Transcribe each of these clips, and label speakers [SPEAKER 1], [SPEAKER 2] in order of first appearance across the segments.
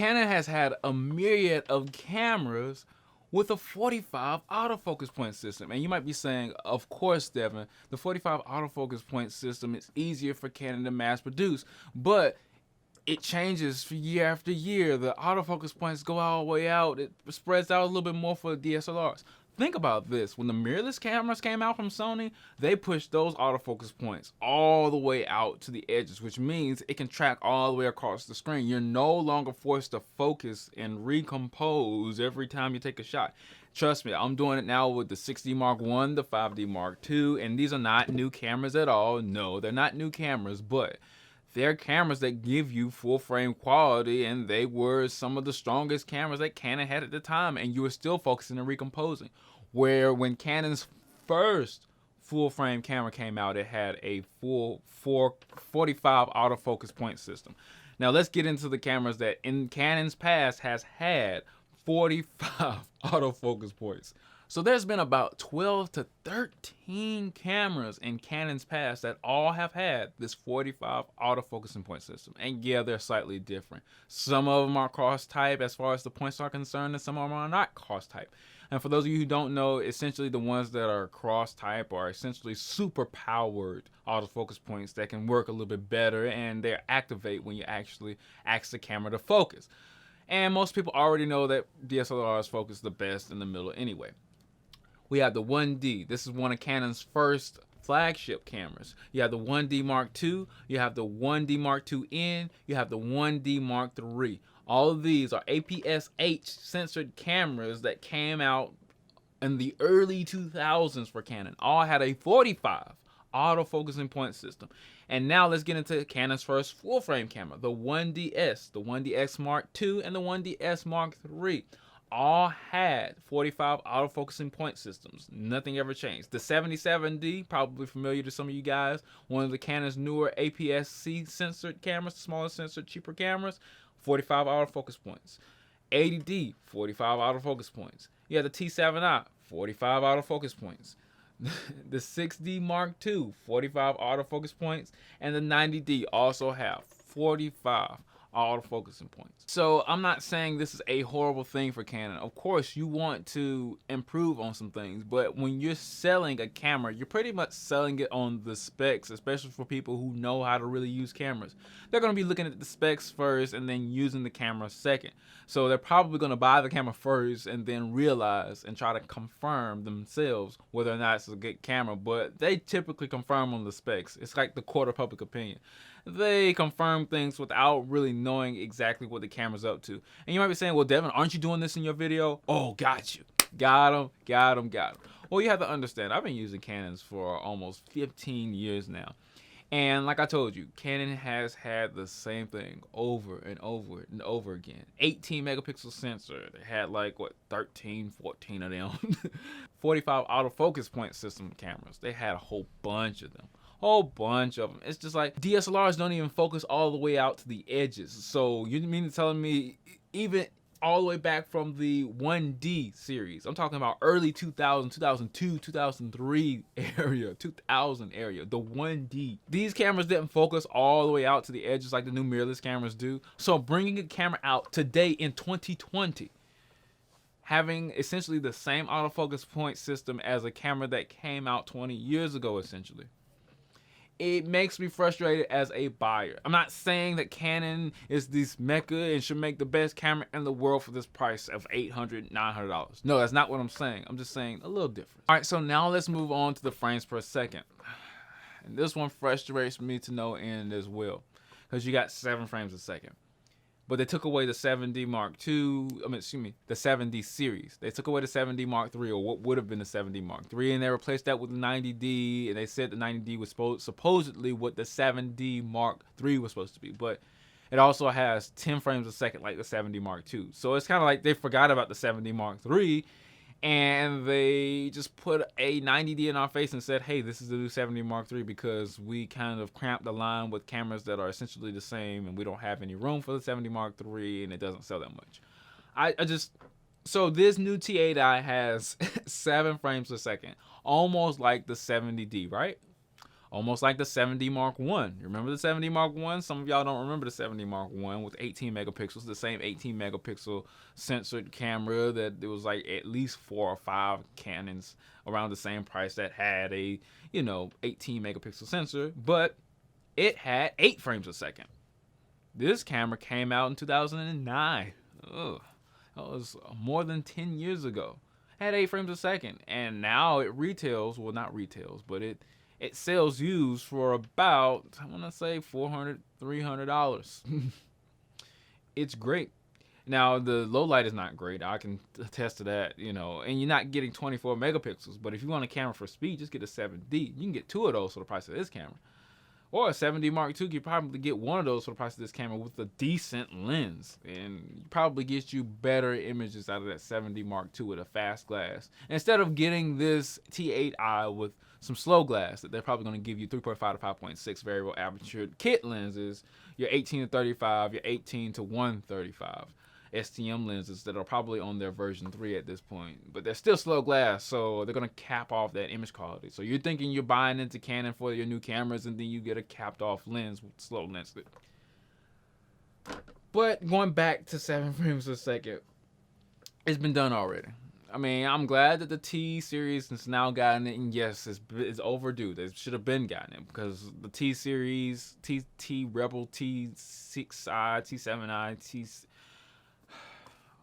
[SPEAKER 1] Canon has had a myriad of cameras with a 45 autofocus point system. And you might be saying, of course, Devin, the 45 autofocus point system is easier for Canon to mass produce, but it changes year after year. The autofocus points go all the way out. It spreads out a little bit more for the DSLRs. Think about this. When the mirrorless cameras came out from Sony, they pushed those autofocus points all the way out to the edges, which means it can track all the way across the screen. You're no longer forced to focus and recompose every time you take a shot. Trust me, I'm doing it now with the 6D Mark I, the 5D Mark II, and these are not new cameras at all. No, they're not new cameras, but they're cameras that give you full frame quality, and they were some of the strongest cameras that Canon had at the time, and you were still focusing and recomposing. Where when Canon's first full frame camera came out, it had a full 45 autofocus point system. Now let's get into the cameras that in Canon's past has had 45 autofocus points. So there's been about 12 to 13 cameras in Canon's past that all have had this 45 autofocusing point system. And yeah, they're slightly different. Some of them are cross type as far as the points are concerned, and some of them are not cross type. And for those of you who don't know, essentially the ones that are cross type are essentially super powered autofocus points that can work a little bit better, and they activate when you actually ask the camera to focus. And most people already know that DSLRs focus the best in the middle anyway. We have the 1D. This is one of Canon's first flagship cameras. You have the 1D Mark II, you have the 1D Mark IIN, you have the 1D Mark III. All of these are APS-H censored cameras that came out in the early 2000s for Canon. All had a 45 autofocusing point system. And now let's get into Canon's first full frame camera, the 1DS, the 1DX Mark II, and the 1DS Mark III. All had 45 autofocusing point systems. Nothing ever changed. The 77D, probably familiar to some of you guys, one of the Canon's newer APS-C censored cameras, smaller censored, cheaper cameras, 45 autofocus points. 80D, 45 autofocus points. You have the T8I, 45 autofocus points. The 6D Mark II, 45 autofocus points. And the 90D also have 45 autofocusing points. So I'm not saying this is a horrible thing for Canon. Of course, you want to improve on some things, but when you're selling a camera, you're pretty much selling it on the specs, especially for people who know how to really use cameras. They're going to be looking at the specs first and then using the camera second. So they're probably going to buy the camera first and then realize and try to confirm themselves whether or not it's a good camera, but they typically confirm on the specs. It's like the court of public opinion. They confirm things without really knowing exactly what the camera's up to. And you might be saying, well, Devin, aren't you doing this in your video? Oh, got you. Got him. Well, you have to understand, I've been using Canons for almost 15 years now. And like I told you, Canon has had the same thing over and over and over again. 18 megapixel sensor. They had like, 13, 14 of them. 45 autofocus point system cameras. They had a whole bunch of them. It's just like DSLRs don't even focus all the way out to the edges. So you mean to tell me even all the way back from the 1D series, I'm talking about early 2000, 2002, 2003 area, 2000 area, the 1D. These cameras didn't focus all the way out to the edges like the new mirrorless cameras do. So bringing a camera out today in 2020, having essentially the same autofocus point system as a camera that came out 20 years ago essentially, it makes me frustrated as a buyer. I'm not saying that Canon is this mecca and should make the best camera in the world for this price of $800, $900. No, that's not what I'm saying. I'm just saying a little different. All right, so now let's move on to the frames per second. And this one frustrates me to no end as well, because you got 7 frames a second. But they took away the 7D Mark II, the 7D series. They took away the 7D Mark III, or what would have been the 7D Mark III, and they replaced that with the 90D, and they said the 90D was supposedly what the 7D Mark III was supposed to be. But it also has 10 frames a second like the 7D Mark II. So it's kind of like they forgot about the 7D Mark III, and they just put a 90D in our face and said, hey, this is the new 70 Mark III, because we kind of cramped the line with cameras that are essentially the same, and we don't have any room for the 70 Mark III, and it doesn't sell that much. So this new T8I has 7 frames per second, almost like the 70D, right? almost like the 7D Mark I. You remember the 7D Mark I? Some of y'all don't remember the 7D Mark I with 18 megapixels, the same 18 megapixel censored camera that there was like at least 4 or 5 Canons around the same price that had a, 18 megapixel sensor, but it had 8 frames a second. This camera came out in 2009. Ugh, that was more than 10 years ago. Had 8 frames a second, and now it retails, well, not retails, but it sells used for about, I want to say $400, $300. It's great. Now, the low light is not great. I can attest to that, and you're not getting 24 megapixels, but if you want a camera for speed, just get a 7D. You can get 2 of those for the price of this camera. Or a 7D Mark II, you probably get 1 of those for the price of this camera with a decent lens. And probably gets you better images out of that 7D Mark II with a fast glass. Instead of getting this T8I with some slow glass that they're probably going to give you 3.5 to 5.6 variable aperture kit lenses, your 18 to 35, your 18 to 135. STM lenses that are probably on their version 3 at this point, but they're still slow glass, so they're gonna cap off that image quality. So you're thinking you're buying into Canon for your new cameras, and then you get a capped off lens with slow lens. But going back to 7 frames a second, it's been done already. I mean, I'm glad that the T series has now gotten it, and yes, it's overdue. They should have been gotten it because the T series, T Rebel, T6I, T7I,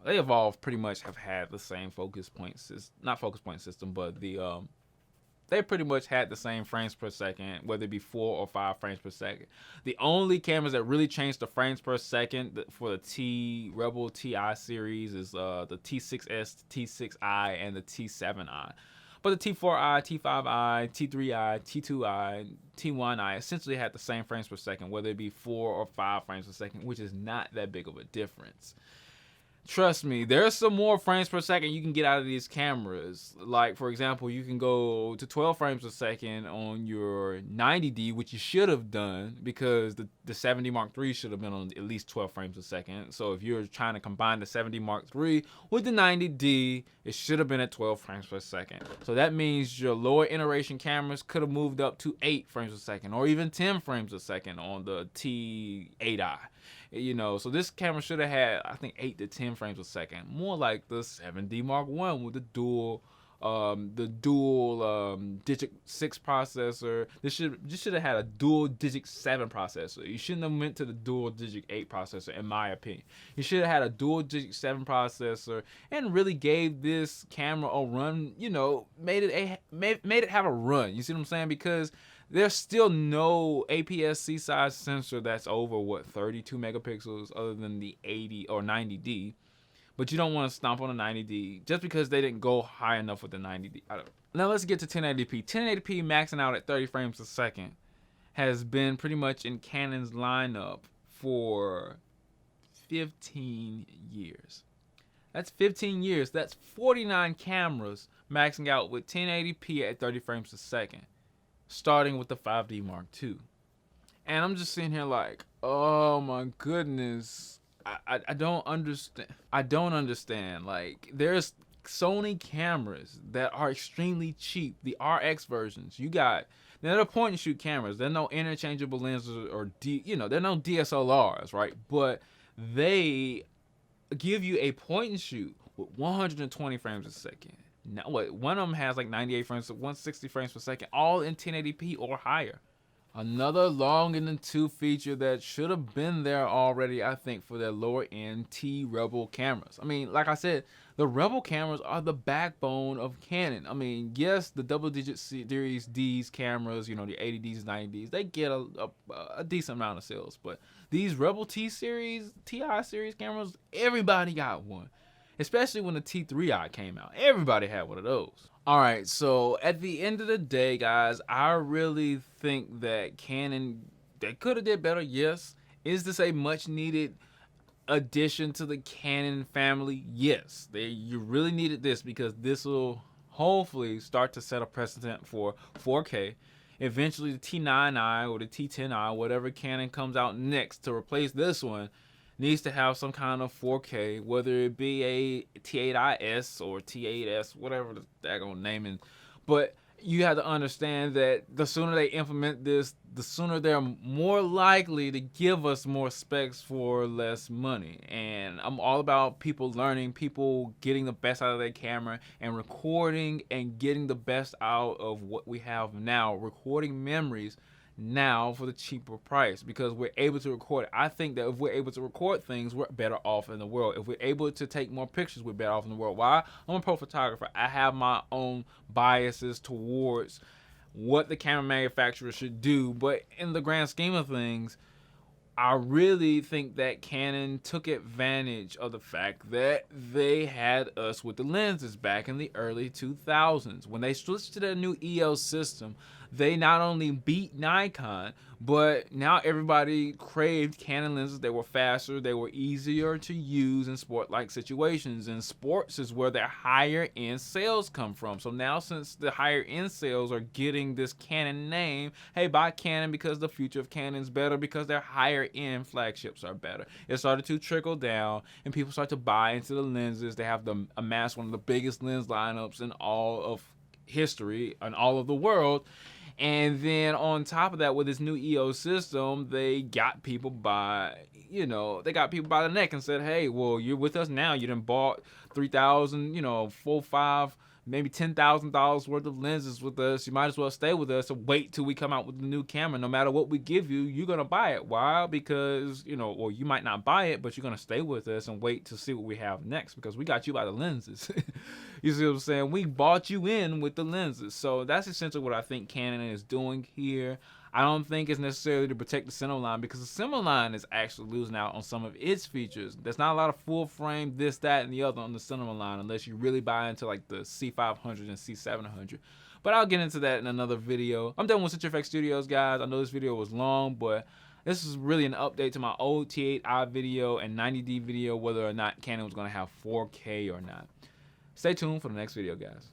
[SPEAKER 1] they evolved pretty much have had the same focus point system, not focus point system, but they pretty much had the same frames per second, whether it be 4 or 5 frames per second. The only cameras that really changed the frames per second for the T Rebel TI series is the T6S, T6I, and the T7I. But the T4I, T5I, T3I, T2I, T1I essentially had the same frames per second, whether it be 4 or 5 frames per second, which is not that big of a difference. Trust me, there's some more frames per second you can get out of these cameras. Like, for example, you can go to 12 frames a second on your 90D, which you should have done because the 7D Mark III should have been on at least 12 frames a second. So if you're trying to combine the 7D Mark III with the 90D, it should have been at 12 frames per second. So that means your lower iteration cameras could have moved up to 8 frames a second or even 10 frames a second on the T8I. So this camera should have had, I think, 8 to 10 frames a second, more like the 7D Mark I with the dual digit 6 processor. This should have had a dual digit 7 processor. You shouldn't have went to the dual digit 8 processor, in my opinion. You should have had a dual digit 7 processor and really gave this camera a run. Made it have a run. You see what I'm saying? Because there's still no APS-C size sensor that's over 32 megapixels other than the 80 or 90D. But you don't want to stomp on a 90D just because they didn't go high enough with the 90D. Now let's get to 1080p. 1080p maxing out at 30 frames a second has been pretty much in Canon's lineup for 15 years. That's 15 years. That's 49 cameras maxing out with 1080p at 30 frames a second, starting with the 5D Mark II. And I'm just sitting here like, oh my goodness. I don't understand. I don't understand. Like, there's Sony cameras that are extremely cheap. The RX versions. They're point and shoot cameras. They're no interchangeable lenses or they're no DSLRs, right? But they give you a point and shoot with 120 frames a second. Now, one of them has like 98 frames, 160 frames per second, all in 1080p or higher. Another long in the tooth feature that should have been there already, I think, for their lower end T Rebel cameras. I mean, like I said, the Rebel cameras are the backbone of Canon. I mean, yes, the double digit series D's cameras, the 80Ds, 90Ds, they get a decent amount of sales. But these Rebel TI series cameras, everybody got one. Especially when the T3i came out. Everybody had one of those. All right, so at the end of the day, guys, I really think that Canon, they could have did better, yes. Is this a much needed addition to the Canon family? Yes. You really needed this because this will hopefully start to set a precedent for 4K. Eventually the T9i or the T10i, whatever Canon comes out next to replace this one, needs to have some kind of 4K, whether it be a T8IS or T8S, whatever the daggone naming. But you have to understand that the sooner they implement this, the sooner they're more likely to give us more specs for less money. And I'm all about people learning, people getting the best out of their camera and recording and getting the best out of what we have now, recording memories now for the cheaper price, because we're able to record. I think that if we're able to record things, we're better off in the world. If we're able to take more pictures, we're better off in the world. Why? I'm a pro photographer. I have my own biases towards what the camera manufacturer should do, but in the grand scheme of things, I really think that Canon took advantage of the fact that they had us with the lenses back in the early 2000s. When they switched to their new EOS system, they not only beat Nikon, but now everybody craved Canon lenses. They were faster, they were easier to use in sport-like situations. And sports is where their higher-end sales come from. So now, since the higher-end sales are getting this Canon name, hey, buy Canon because the future of Canon's better, because their higher-end flagships are better. It started to trickle down, and people start to buy into the lenses. They have amassed one of the biggest lens lineups in all of history and all of the world. And then on top of that, with this new EOS system, they got people by the neck and said, hey, well, you're with us now. You done bought 3,000, $4, $5, maybe $10,000 worth of lenses with us. You might as well stay with us and wait till we come out with the new camera. No matter what we give you, you're going to buy it. Why? Because, or you might not buy it, but you're going to stay with us and wait to see what we have next, because we got you by the lenses. You see what I'm saying? We bought you in with the lenses. So that's essentially what I think Canon is doing here. I don't think it's necessarily to protect the cinema line, because the cinema line is actually losing out on some of its features. There's not a lot of full frame, this, that, and the other on the cinema line, unless you really buy into like the C500 and C700. But I'll get into that in another video. I'm done with CenturyFX Studios, guys. I know this video was long, but this is really an update to my old T8I video and 90D video, whether or not Canon was going to have 4K or not. Stay tuned for the next video, guys.